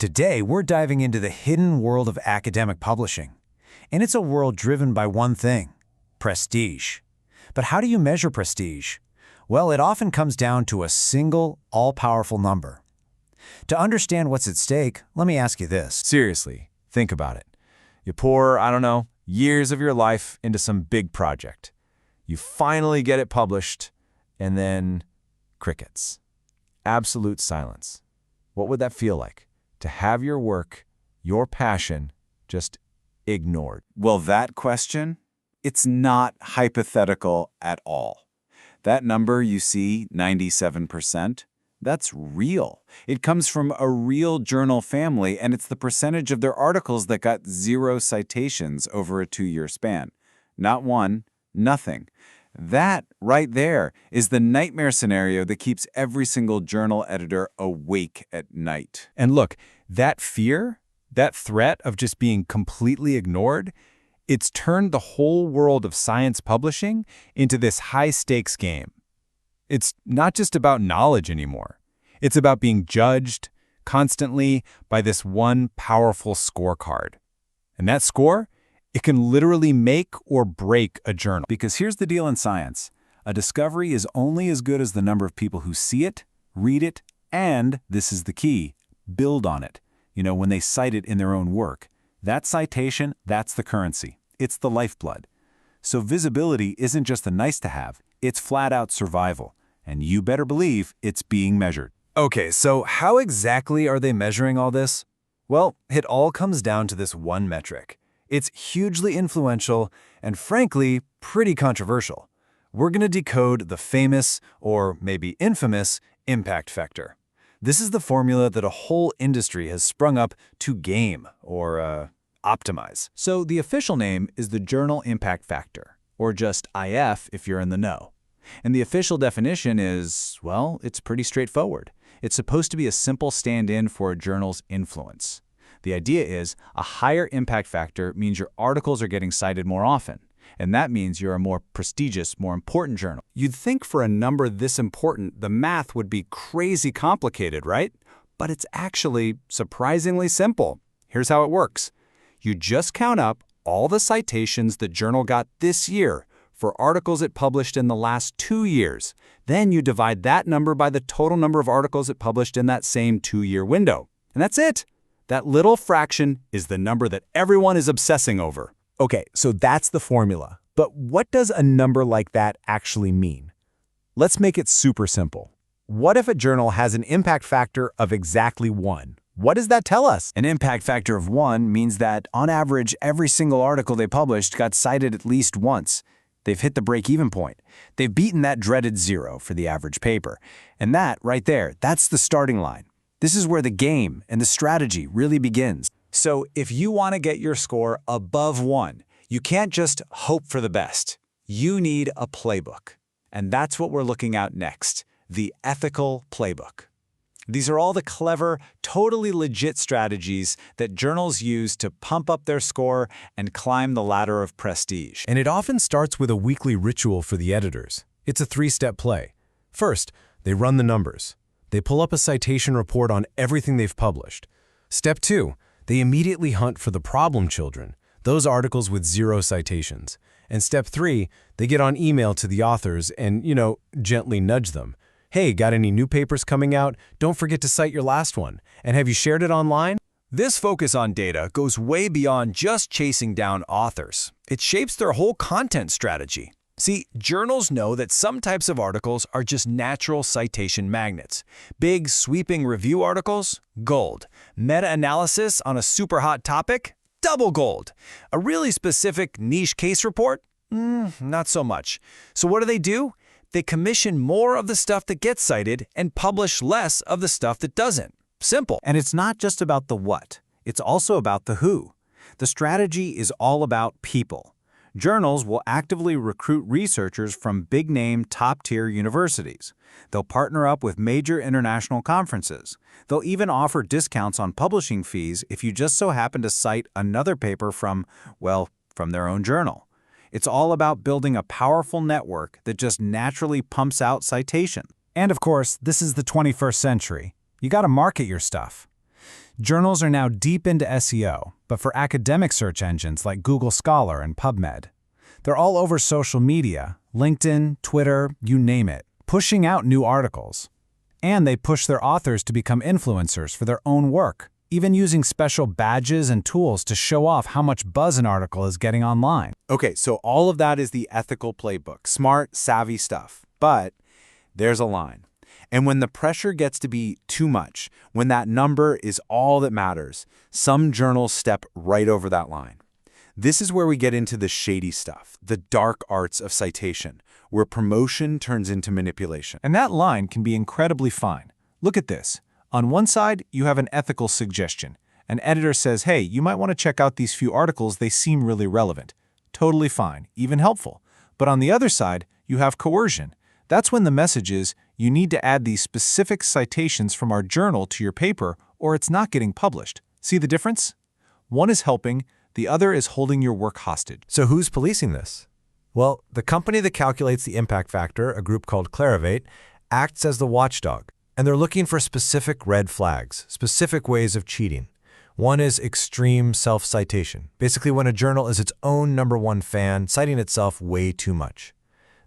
Today, we're diving into the hidden world of academic publishing. And it's a world driven by one thing: prestige. But how do you measure prestige? Well, it often comes down to a single, all-powerful number. To understand what's at stake, let me ask you this. Seriously, think about it. You pour, I don't know, years of your life into some big project. You finally get it published, and then crickets. Absolute silence. What would that feel like? To have your work, your passion, just ignored. Well, that question, it's not hypothetical at all. That number you see, 97%, that's real. It comes from a real journal family, and it's the percentage of their articles that got 0 citations over a 2-year span. Not one, nothing. That right there is the nightmare scenario that keeps every single journal editor awake at night. And look, that fear, that threat of just being completely ignored, it's turned the whole world of science publishing into this high-stakes game. It's not just about knowledge anymore. It's about being judged constantly by this one powerful scorecard. And that score, it can literally make or break a journal. Because here's the deal in science. A discovery is only as good as the number of people who see it, read it, and, this is the key, build on it. When they cite it in their own work. That citation, that's the currency. It's the lifeblood. So visibility isn't just a nice-to-have, it's flat-out survival. And you better believe it's being measured. Okay, so how exactly are they measuring all this? Well, it all comes down to this one metric. It's hugely influential and, frankly, pretty controversial. We're going to decode the famous, or maybe infamous, impact factor. This is the formula that a whole industry has sprung up to game, or optimize. So the official name is the Journal Impact Factor, or just IF if you're in the know. And the official definition is, well, it's pretty straightforward. It's supposed to be a simple stand-in for a journal's influence. The idea is a higher impact factor means your articles are getting cited more often, and that means you're a more prestigious, more important journal. You'd think for a number this important, the math would be crazy complicated, right? But it's actually surprisingly simple. Here's how it works. You just count up all the citations the journal got this year for articles it published in the last 2 years. Then you divide that number by the total number of articles it published in that same 2-year window. And that's it. That little fraction is the number that everyone is obsessing over. Okay, so that's the formula. But what does a number like that actually mean? Let's make it super simple. What if a journal has an impact factor of exactly 1? What does that tell us? An impact factor of 1 means that, on average, every single article they published got cited at least once. They've hit the break-even point. They've beaten that dreaded 0 for the average paper. And that, right there, that's the starting line. This is where the game and the strategy really begins. So if you want to get your score above 1, you can't just hope for the best. You need a playbook. And that's what we're looking at next, the ethical playbook. These are all the clever, totally legit strategies that journals use to pump up their score and climb the ladder of prestige. And it often starts with a weekly ritual for the editors. It's a 3-step play. First, they run the numbers. They pull up a citation report on everything they've published. Step 2, they immediately hunt for the problem children, those articles with 0 citations. And step 3, they get on email to the authors and, gently nudge them. Hey, got any new papers coming out? Don't forget to cite your last one. And have you shared it online? This focus on data goes way beyond just chasing down authors. It shapes their whole content strategy. See, journals know that some types of articles are just natural citation magnets. Big, sweeping review articles? Gold. Meta-analysis on a super hot topic? Double gold. A really specific niche case report? Not so much. So what do? They commission more of the stuff that gets cited and publish less of the stuff that doesn't. Simple. And it's not just about the what. It's also about the who. The strategy is all about people. Journals will actively recruit researchers from big-name, top-tier universities. They'll partner up with major international conferences. They'll even offer discounts on publishing fees if you just so happen to cite another paper from their own journal. It's all about building a powerful network that just naturally pumps out citations. And of course, this is the 21st century. You gotta market your stuff. Journals are now deep into SEO, but for academic search engines like Google Scholar and PubMed. They're all over social media, LinkedIn, Twitter, you name it, pushing out new articles. And they push their authors to become influencers for their own work, even using special badges and tools to show off how much buzz an article is getting online. Okay, so all of that is the ethical playbook, smart, savvy stuff. But there's a line. And when the pressure gets to be too much, when that number is all that matters, some journals step right over that line. This is where we get into the shady stuff, the dark arts of citation, where promotion turns into manipulation. And that line can be incredibly fine. Look at this. On one side, you have an ethical suggestion. An editor says, hey, you might want to check out these few articles, they seem really relevant. Totally fine, even helpful. But on the other side, you have coercion. That's when the message is, you need to add these specific citations from our journal to your paper or it's not getting published. See the difference? One is helping, the other is holding your work hostage. So who's policing this? Well, the company that calculates the impact factor, a group called Clarivate, acts as the watchdog. And they're looking for specific red flags, specific ways of cheating. One is extreme self-citation, basically when a journal is its own #1 fan, citing itself way too much.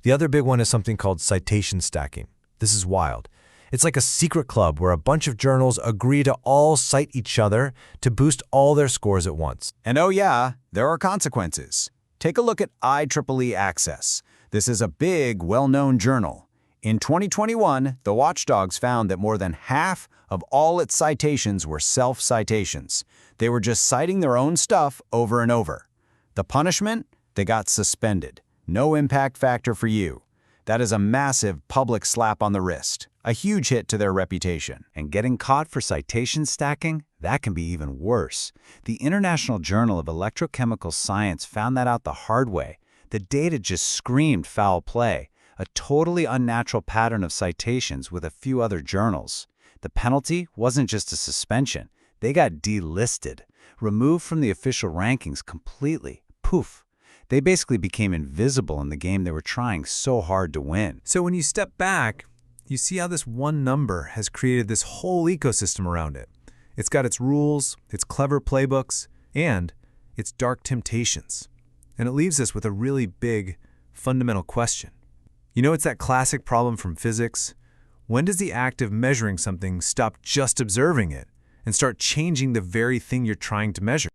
The other big one is something called citation stacking. This is wild. It's like a secret club where a bunch of journals agree to all cite each other to boost all their scores at once. And oh yeah, there are consequences. Take a look at IEEE Access. This is a big, well-known journal. In 2021, the watchdogs found that more than half of all its citations were self-citations. They were just citing their own stuff over and over. The punishment? They got suspended. No impact factor for you. That is a massive public slap on the wrist, a huge hit to their reputation. And getting caught for citation stacking? That can be even worse. The International Journal of Electrochemical Science found that out the hard way. The data just screamed foul play. A totally unnatural pattern of citations with a few other journals. The penalty wasn't just a suspension. They got delisted, removed from the official rankings completely. Poof. They basically became invisible in the game they were trying so hard to win. So when you step back, you see how this one number has created this whole ecosystem around it. It's got its rules, its clever playbooks, and its dark temptations. And it leaves us with a really big, fundamental question. You know, it's that classic problem from physics. When does the act of measuring something stop just observing it and start changing the very thing you're trying to measure?